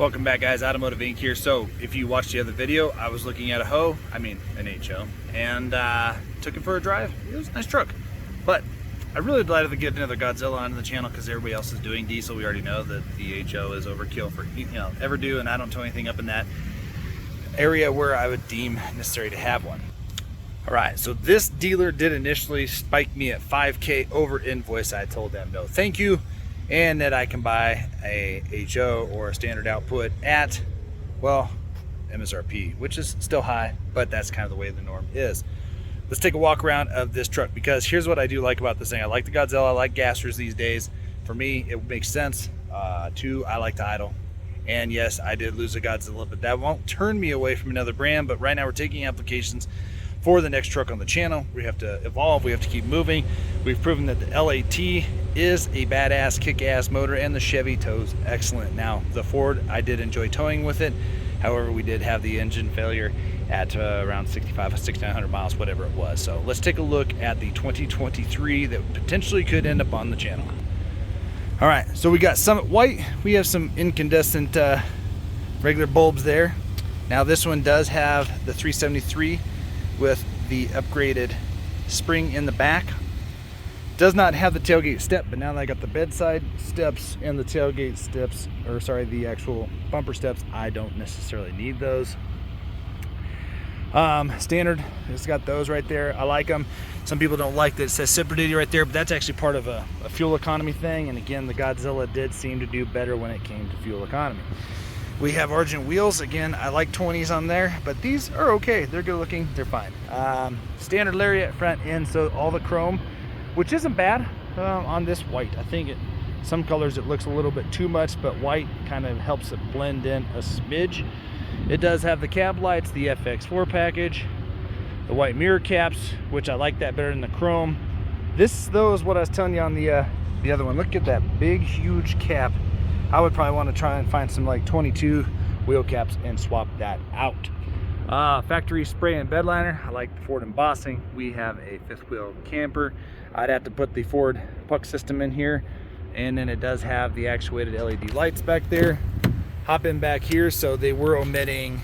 Welcome back, guys. Automotive Inc. here. So if you watched the other video, I was looking at an H.O, and took it for a drive. It was a nice truck, but I really delighted to get another Godzilla onto the channel because everybody else is doing diesel. We already know that the H.O is overkill for ever do, and I don't tow anything up in that area where I would deem necessary to have one. All right, so this dealer did initially spike me at $5K over invoice. I told them no thank you, and that I can buy a H.O or a standard output at, well, MSRP, which is still high, but that's kind of the way the norm is. Let's take a walk around of this truck, because here's what I do like about this thing. I like the Godzilla, I like gassers these days. For me, it makes sense. Two, I like to idle. And yes, I did lose a Godzilla, but that won't turn me away from another brand. But right now we're taking applications for the next truck on the channel. We have to evolve, we have to keep moving. We've proven that the LAT is a badass, kick-ass motor, and the Chevy tows excellent. Now, the Ford, I did enjoy towing with it. However, we did have the engine failure at around 6,900 miles, whatever it was. So let's take a look at the 2023 that potentially could end up on the channel. All right, so we got Summit White. We have some incandescent regular bulbs there. Now this one does have the 373 with the upgraded spring in the back. Does not have the tailgate step, but now that I got the bedside steps and the tailgate steps, or sorry, the actual bumper steps, I don't necessarily need those. Standard, it's got those right there. I like them. Some people don't like that it says Super Duty right there, but that's actually part of a fuel economy thing. And again, the Godzilla did seem to do better when it came to fuel economy. We have Argent wheels. Again, I like 20s on there, but these are okay. They're good looking, they're fine. Standard lariat front end, so all the chrome, which isn't bad on this white. I think some colors it looks a little bit too much, but white kind of helps it blend in a smidge. It does have the cab lights, the FX4 package, the white mirror caps, which I like that better than the chrome. This, though, is what I was telling you on the other one. Look at that big, huge cap. I would probably want to try and find some like 22 wheel caps and swap that out. Factory spray and bed liner. I like the Ford embossing. We have a fifth wheel camper. I'd have to put the Ford puck system in here, and then it does have the actuated LED lights back there. Hop in back here. So they were omitting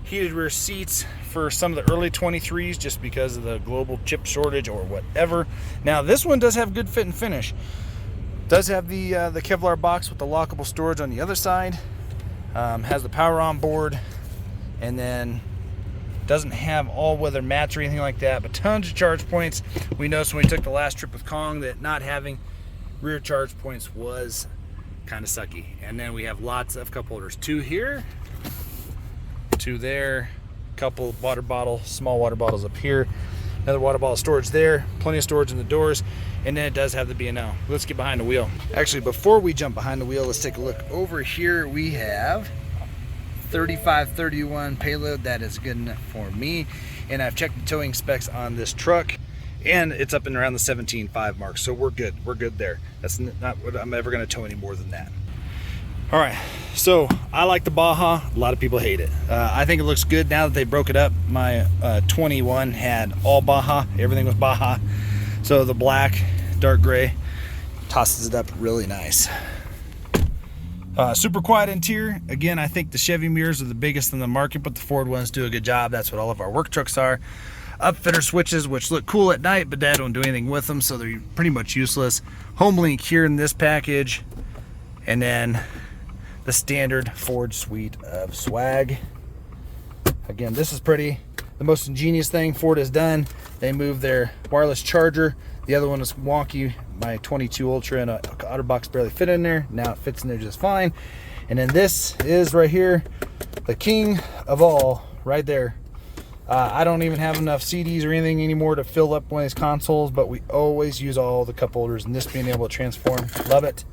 heated rear seats for some of the early 23s just because of the global chip shortage or whatever. Now this one does have good fit and finish. Does have the Kevlar box with the lockable storage on the other side. Has the power on board, and then doesn't have all-weather mats or anything like that, but tons of charge points. We noticed when we took the last trip with Kong that not having rear charge points was kind of sucky. And then we have lots of cup holders. Two here, two there, couple water bottle, small water bottles up here, another water bottle storage there, plenty of storage in the doors, and then it does have the B&O. Let's get behind the wheel. Actually, before we jump behind the wheel, let's take a look over here. We have 3531 payload. That is good enough for me, and I've checked the towing specs on this truck, and it's up and around the 17.5 mark, so we're good there. That's not what I'm ever going to tow any more than that. All right, so I like the Baja. A lot of people hate it. I think it looks good now that they broke it up. My 21 had all Baja, everything was Baja, so the black, dark gray tosses it up really nice. Super quiet interior. Again, I think the Chevy mirrors are the biggest in the market, but the Ford ones do a good job. That's what all of our work trucks are. Upfitter switches, which look cool at night, but Dad don't do anything with them, so they're pretty much useless. Home link here in this package, and then the standard Ford suite of swag. Again, this is pretty. The most ingenious thing Ford has done, they moved their wireless charger. The other one is wonky. My 22 Ultra and a OtterBox barely fit in there. Now it fits in there just fine. And then this is right here, the king of all, right there. I don't even have enough CDs or anything anymore to fill up one of these consoles, but we always use all the cup holders, and this being able to transform, love it.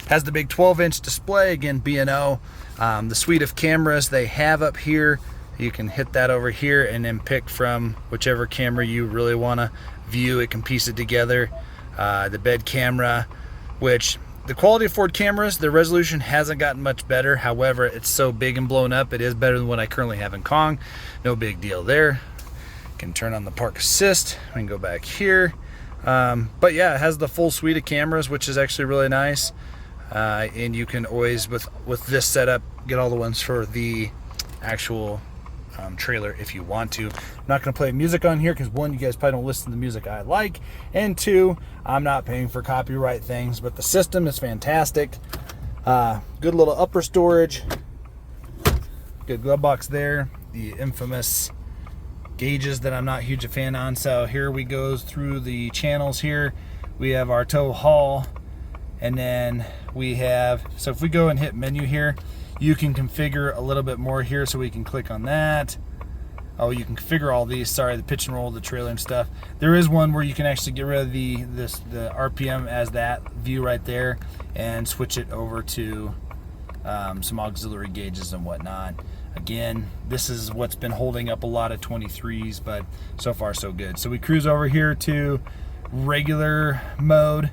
Has the big 12-inch display, again, B&O. The suite of cameras they have up here, you can hit that over here and then pick from whichever camera you really want to view. It can piece it together. The bed camera, which the quality of Ford cameras, their resolution hasn't gotten much better. However, it's so big and blown up, it is better than what I currently have in Kong. No big deal there. Can turn on the park assist. We can go back here. But yeah, it has the full suite of cameras, which is actually really nice. and you can always, with this setup, get all the ones for the actual trailer if you want to. I'm not going to play music on here because, one, you guys probably don't listen to the music I like, and two, I'm not paying for copyright things, but the system is fantastic. Good little upper storage, good glove box there, the infamous gauges that I'm not huge a fan on. So here we go through the channels here. We have our tow haul, and then we have, so if we go and hit menu here, you can configure a little bit more here, so we can click on that. Oh, you can configure all these, sorry, the pitch and roll, the trailer and stuff. There is one where you can actually get rid of the RPM as that view right there and switch it over to some auxiliary gauges and whatnot. Again, this is what's been holding up a lot of 23s, but so far so good. So we cruise over here to regular mode.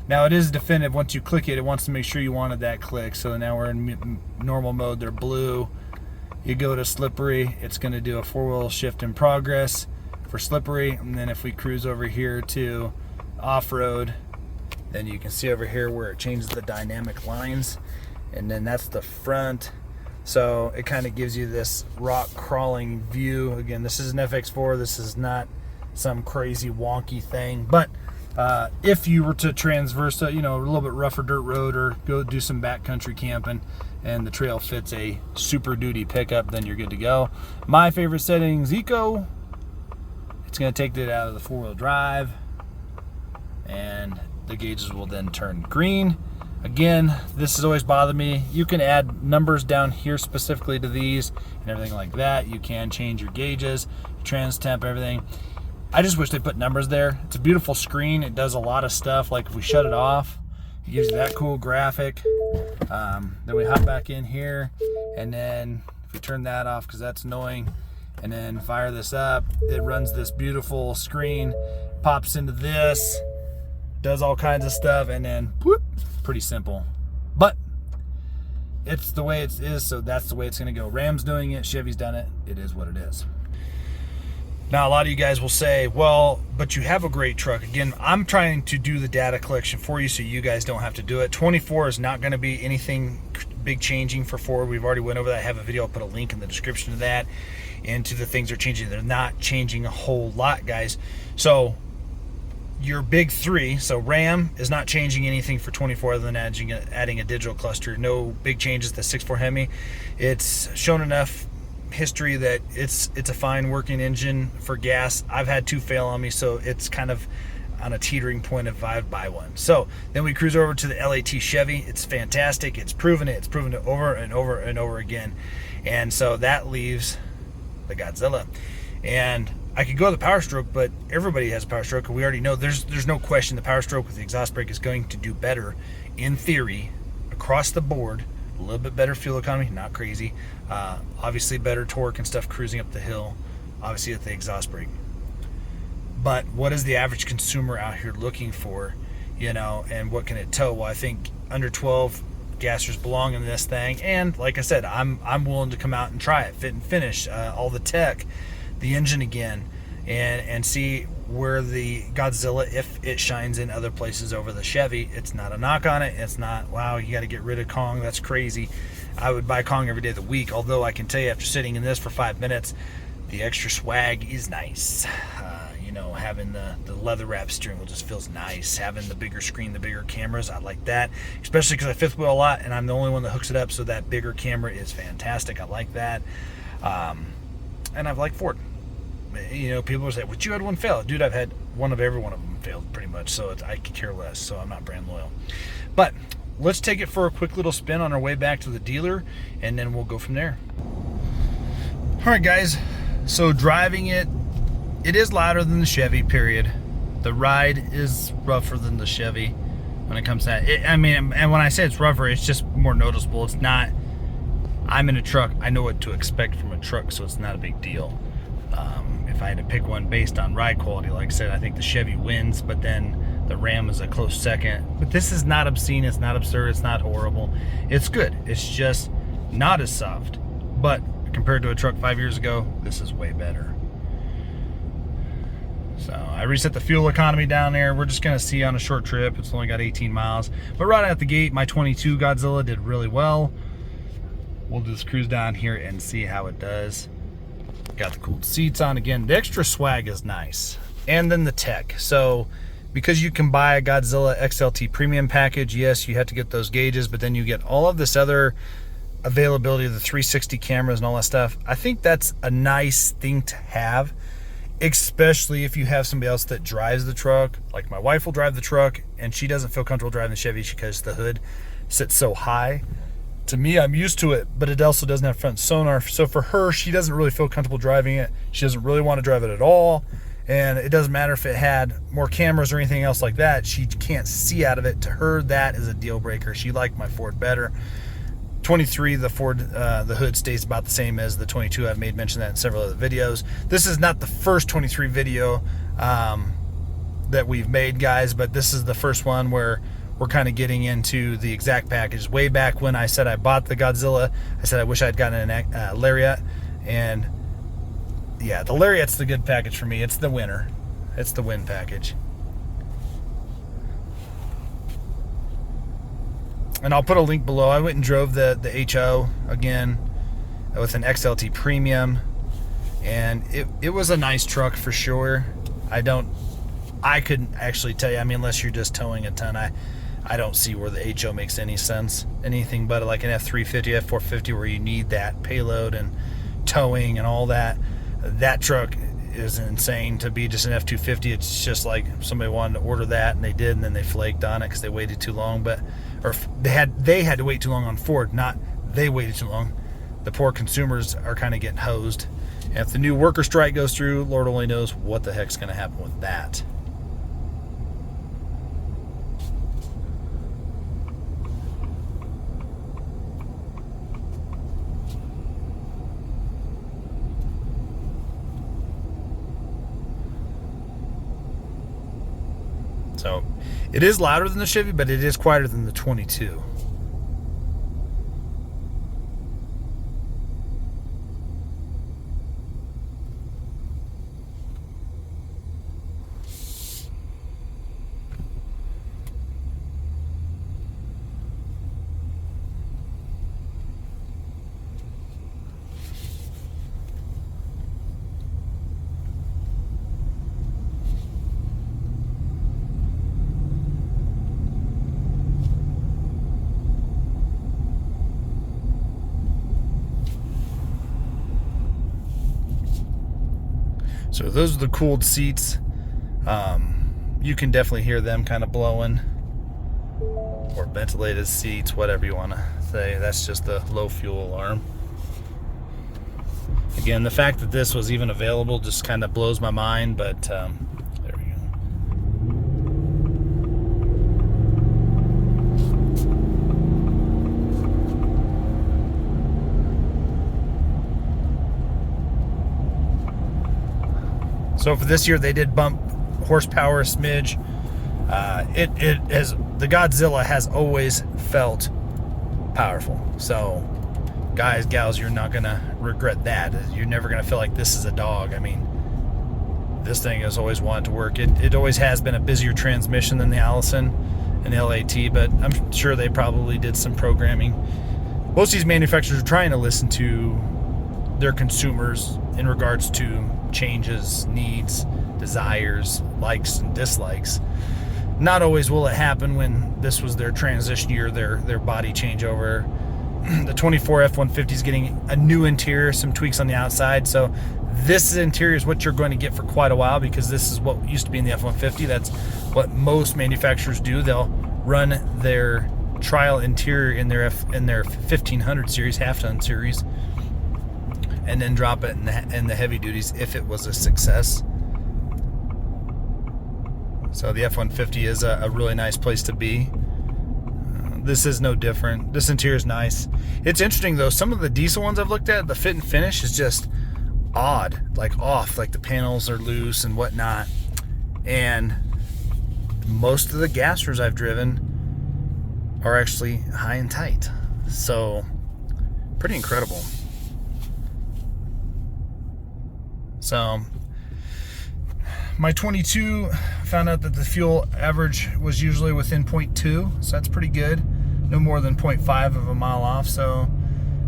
Now it is definitive. Once you click it, it wants to make sure you wanted that click. So now we're in normal mode. They're blue. You go to slippery, it's going to do a 4-wheel shift in progress for slippery. And then if we cruise over here to off-road, then you can see over here where it changes the dynamic lines. And then that's the front. So it kind of gives you this rock crawling view. Again, this is an FX4. This is not some crazy wonky thing. But if you were to transverse a, a little bit rougher dirt road or go do some backcountry camping and the trail fits a Super Duty pickup, then you're good to go. My favorite settings, Eco. It's going to take it out of the 4-wheel drive, and the gauges will then turn green. Again, this has always bothered me. You can add numbers down here specifically to these and everything like that. You can change your gauges, trans temp, everything. I just wish they put numbers there. It's a beautiful screen. It does a lot of stuff. Like if we shut it off, it gives you that cool graphic. Then we hop back in here, and then if we turn that off because that's annoying, and then fire this up, it runs this beautiful screen, pops into this, does all kinds of stuff, and then whoop, pretty simple. But it's the way it is, so that's the way it's going to go. Ram's doing it, Chevy's done it. It is what it is. Now, a lot of you guys will say, well, but you have a great truck. Again, I'm trying to do the data collection for you so you guys don't have to do it. 24 is not going to be anything big changing for Ford. We've already went over that. I have a video. I'll put a link in the description to that and to the things they're changing. They're not changing a whole lot, guys. So your big three, so Ram is not changing anything for 24 other than adding a digital cluster. No big changes to 6.4 Hemi. It's shown enough history that it's a fine working engine for gas. I've had 2 fail on me, so it's kind of on a teetering point if I buy one. So then we cruise over to the LAT Chevy. It's fantastic. It's proven it over and over and over again. And so that leaves the Godzilla. And I could go to the Powerstroke, but everybody has a Powerstroke, and we already know there's no question the Powerstroke with the exhaust brake is going to do better in theory across the board. A little bit better fuel economy, not crazy. Obviously better torque and stuff cruising up the hill, obviously with the exhaust brake. But what is the average consumer out here looking for, and what can it tow? Well, I think under 12 gassers belong in this thing, and like I said, I'm willing to come out and try it, fit and finish, all the tech, the engine again, and see where the Godzilla, if it shines in other places over the Chevy. It's not a knock on it. It's not, wow, you got to get rid of Kong. That's crazy. I would buy Kong every day of the week, although I can tell you after sitting in this for 5 minutes, the extra swag is nice. Having the leather wrap steering wheel just feels nice. Having the bigger screen, the bigger cameras, I like that, especially because I fifth wheel a lot and I'm the only one that hooks it up, so that bigger camera is fantastic. I like that. And I've liked Ford. People will say, well, you had one fail. Dude, I've had one of every one of them failed pretty much, so I could care less, so I'm not brand loyal. But let's take it for a quick little spin on our way back to the dealer, and then we'll go from there. All right, guys, so driving it is louder than the Chevy, period. The ride is rougher than the Chevy when it comes to that. And when I say it's rougher, it's just more noticeable. It's not, I'm in a truck, I know what to expect from a truck, so it's not a big deal. If I had to pick one based on ride quality, like I said, I think the Chevy wins, but then the Ram is a close second. But this is not obscene, it's not absurd, it's not horrible. It's good, it's just not as soft. But compared to a truck 5 years ago, this is way better. So I reset the fuel economy down there. We're just gonna see on a short trip. It's only got 18 miles. But right out the gate, my 22 Godzilla did really well. We'll just cruise down here and see how it does. Got the cooled seats on again. The extra swag is nice. And then the tech. So because you can buy a Godzilla XLT premium package, yes, you have to get those gauges, but then you get all of this other availability of the 360 cameras and all that stuff. I think that's a nice thing to have, especially if you have somebody else that drives the truck. Like my wife will drive the truck and she doesn't feel comfortable driving the Chevy because the hood sits so high. To me, I'm used to it, but it also doesn't have front sonar. So for her, she doesn't really feel comfortable driving it. She doesn't really want to drive it at all. And it doesn't matter if it had more cameras or anything else like that. She can't see out of it. To her, that is a deal breaker. She liked my Ford better. 23, the Ford, the hood stays about the same as the 22. I've made mention of that in several other videos. This is not the first 23 video that we've made, guys, but this is the first one where we're kind of getting into the exact package. Way back when I said I bought the Godzilla, I said I wish I'd gotten a lariat, and yeah, the lariat's the good package for me. It's the winner. It's the win package. And I'll put a link below. I went and drove the H.O. again with an XLT premium, and it was a nice truck for sure. I couldn't actually tell you, I mean, unless you're just towing a ton, I don't see where the H.O. makes any sense. Anything but like an F-350, F-450 where you need that payload and towing and all that. That truck is insane to be just an F-250. It's just like somebody wanted to order that and they did, and then they flaked on it because they waited too long. Or they had to wait too long on Ford, not they waited too long. The poor consumers are kind of getting hosed. And if the new worker strike goes through, Lord only knows what the heck's going to happen with that. So it is louder than the Chevy, but it is quieter than the 22. So those are the cooled seats. You can definitely hear them kind of blowing, or ventilated seats, whatever you want to say. That's just the low fuel alarm. Again, the fact that this was even available just kind of blows my mind, but there we go. So for this year, they did bump horsepower a smidge. The Godzilla has always felt powerful. So guys, gals, you're not gonna regret that. You're never gonna feel like this is a dog. I mean, this thing has always wanted to work. It always has been a busier transmission than the Allison and the LAT, but I'm sure they probably did some programming. Most of these manufacturers are trying to listen to their consumers in regards to changes, needs, desires, likes and dislikes. Not always will it happen when this was their transition year, their body changeover. The 24 F-150 is getting a new interior, some tweaks on the outside. So this interior is what you're going to get for quite a while, because this is what used to be in the F-150. That's what most manufacturers do. They'll run their trial interior in their 1500 series, half-ton series, and then drop it in the heavy duties if it was a success. So the F-150 is a really nice place to be. This is no different. This interior is nice. It's interesting though, some of the diesel ones I've looked at, the fit and finish is just odd, like off, like the panels are loose and whatnot. And most of the gassers I've driven are actually high and tight. So pretty incredible. So my 22 found out that the fuel average was usually within 0.2, so that's pretty good. No more than 0.5 of a mile off. So,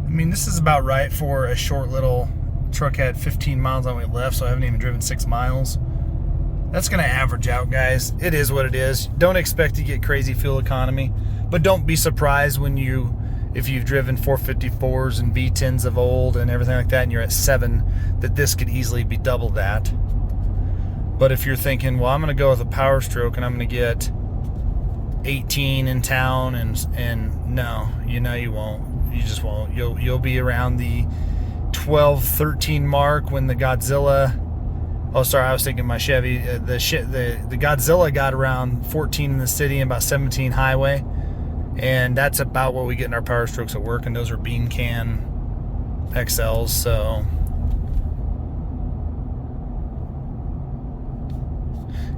I mean, this is about right for a short little truck. Had 15 miles on the way left, so I haven't even driven 6 miles. That's going to average out, guys. It is what it is. Don't expect to get crazy fuel economy, but don't be surprised when if you've driven 454s and V10s of old and everything like that, and you're at 7, that this could easily be double that. But if you're thinking, well, I'm going to go with a Powerstroke and I'm going to get 18 in town, and no, you won't. You just won't. You'll be around the 12, 13 mark when the Godzilla. Oh, sorry, I was thinking my Chevy. The Godzilla got around 14 in the city and about 17 highway, and that's about what we get in our Powerstrokes at work, and those are bean can XLs. So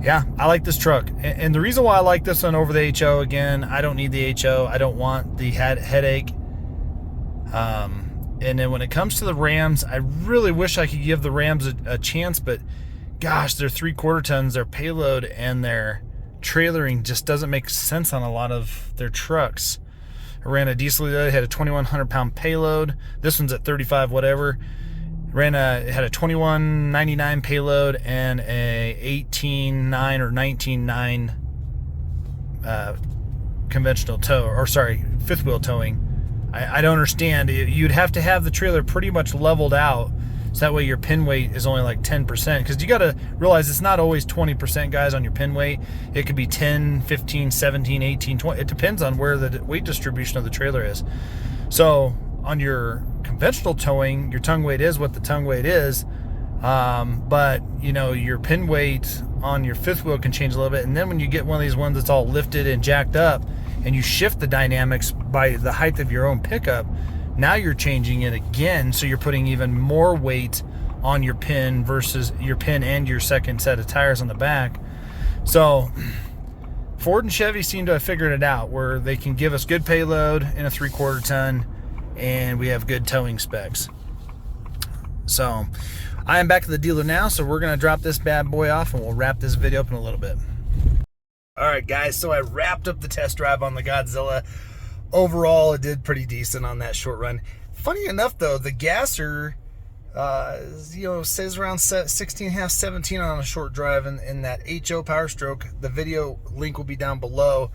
yeah, I like this truck, and the reason why I like this one over the H.O. again, I don't need the H.O. I don't want the headache. And then when it comes to the Rams, I really wish I could give the Rams a chance, but gosh, they're 3/4 tons, their payload and their trailering just doesn't make sense on a lot of their trucks. I ran a diesel the other day, had a 2,100 pound payload. This one's at 35 whatever. It had a 2199 payload and a 18.9 or 19.9 conventional tow, or sorry, fifth wheel towing. I don't understand. You'd have to have the trailer pretty much leveled out, so that way your pin weight is only like 10%. Because you got to realize it's not always 20%, guys, on your pin weight. It could be 10, 15, 17, 18, 20. It depends on where the weight distribution of the trailer is. So on your conventional towing, your tongue weight is what the tongue weight is. But your pin weight on your fifth wheel can change a little bit. And then when you get one of these ones that's all lifted and jacked up, and you shift the dynamics by the height of your own pickup, now you're changing it again, so you're putting even more weight on your pin versus your pin and your second set of tires on the back. So Ford and Chevy seem to have figured it out, where they can give us good payload in a 3/4 ton, and we have good towing specs. So I am back at the dealer now, so we're going to drop this bad boy off, and we'll wrap this video up in a little bit. Alright guys, so I wrapped up the test drive on the Godzilla. Overall, it did pretty decent on that short run. Funny enough though, the gasser says around 16.5, 17 on a short drive, in that H.O. Powerstroke. The video link will be down below.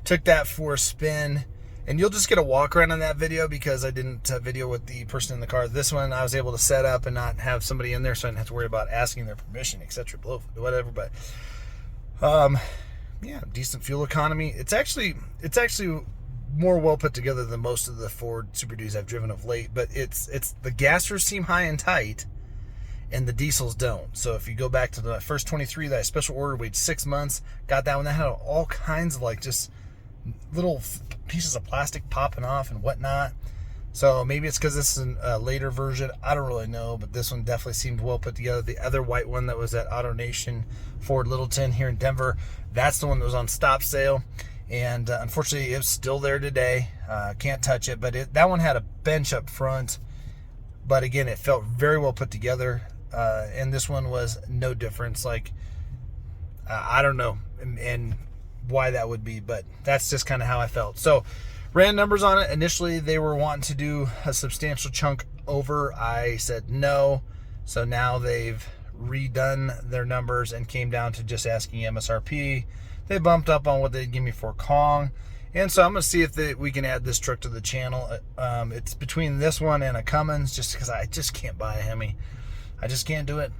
Took that for a spin, and you'll just get a walk around on that video because I didn't video with the person in the car. This one I was able to set up and not have somebody in there, so I didn't have to worry about asking their permission, etc. Whatever. But yeah, decent fuel economy. It's actually more well put together than most of the Ford Super Duties I've driven of late. But it's the gassers seem high and tight, and the diesels don't. So if you go back to the first 23 that I special ordered, waited 6 months, got that one. That had all kinds of like just little pieces of plastic popping off and whatnot. So maybe it's because this is a later version. I don't really know, but this one definitely seemed well put together. The other white one that was at Auto Nation Ford Littleton here in Denver, that's the one that was on stop sale. And unfortunately, it's still there today. Can't touch it, but that one had a bench up front. But again, it felt very well put together. And this one was no difference. Like, I don't know and why that would be, but that's just kind of how I felt. So ran numbers on it. Initially, they were wanting to do a substantial chunk over. I said no. So now they've redone their numbers and came down to just asking MSRP. They bumped up on what they'd give me for Kong. And so I'm going to see if we can add this truck to the channel. It's between this one and a Cummins, just because I just can't buy a Hemi. I just can't do it.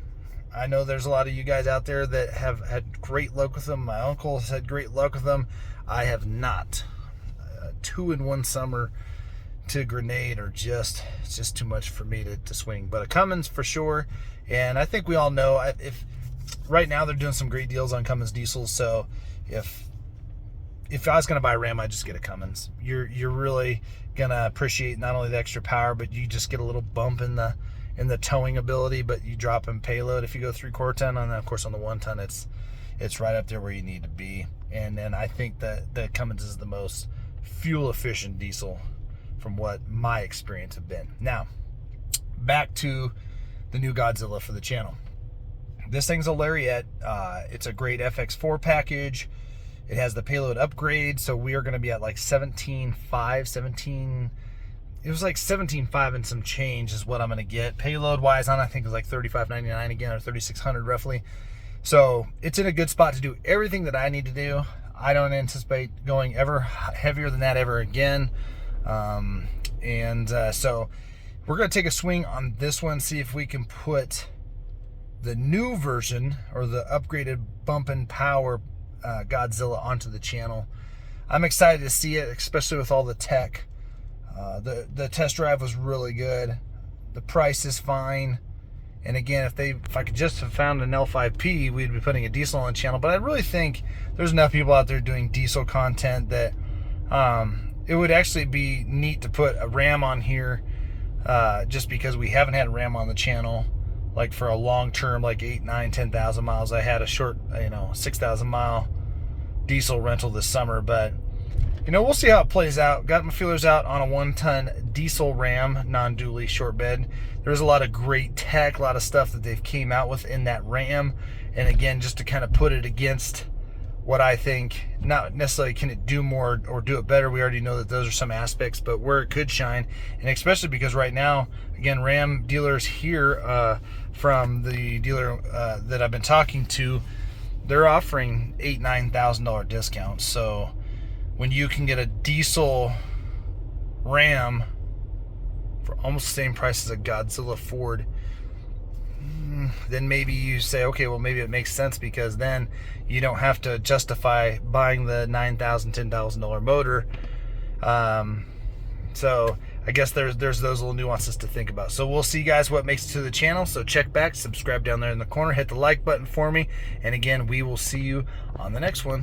I know there's a lot of you guys out there that have had great luck with them. My uncle has had great luck with them. I have not. 2 in 1 summer to Grenade are it's just too much for me to swing. But a Cummins for sure. And I think we all know, if right now they're doing some great deals on Cummins diesels. So if I was going to buy a Ram, I'd just get a Cummins. You're really going to appreciate not only the extra power, but you just get a little bump in the towing ability, but you drop in payload. If you go 3/4 ton, and then of course on the 1 ton, it's right up there where you need to be. And then I think that the Cummins is the most fuel efficient diesel from what my experience have been. Now, back to the new Godzilla for the channel. This thing's a lariat. It's a great FX4 package. It has the payload upgrade, so we are going to be at like 17.5, it was like 17.5 and some change is what I'm going to get. Payload wise on, I think it was like $35.99 again, or $3,600 roughly. So it's in a good spot to do everything that I need to do. I don't anticipate going ever heavier than that ever again. So we're going to take a swing on this one, see if we can put the new version or the upgraded bump and power Godzilla onto the channel. I'm excited to see it, especially with all the tech. The test drive was really good. The price is fine. And again, if I could just have found an L5P, we'd be putting a diesel on the channel. But I really think there's enough people out there doing diesel content that it would actually be neat to put a Ram on here, just because we haven't had a Ram on the channel like for a long term, like 8, 9, 10,000 miles. I had a short, 6,000 mile diesel rental this summer, but we'll see how it plays out. Got my feelers out on a 1-ton diesel Ram, non-dually short bed. There's a lot of great tech, a lot of stuff that they've came out with in that Ram. And again, just to kind of put it against what I think, not necessarily can it do more or do it better. We already know that those are some aspects, but where it could shine, and especially because right now, again, Ram dealers here, from the dealer that I've been talking to, they're offering $8,000-9,000 discounts. So when you can get a diesel Ram for almost the same price as a Godzilla Ford, then maybe you say, okay, well, maybe it makes sense, because then you don't have to justify buying the $9,000, $10,000 motor. So I guess there's those little nuances to think about. So we'll see, guys, what makes it to the channel. So check back, subscribe down there in the corner, hit the like button for me, and again, we will see you on the next one.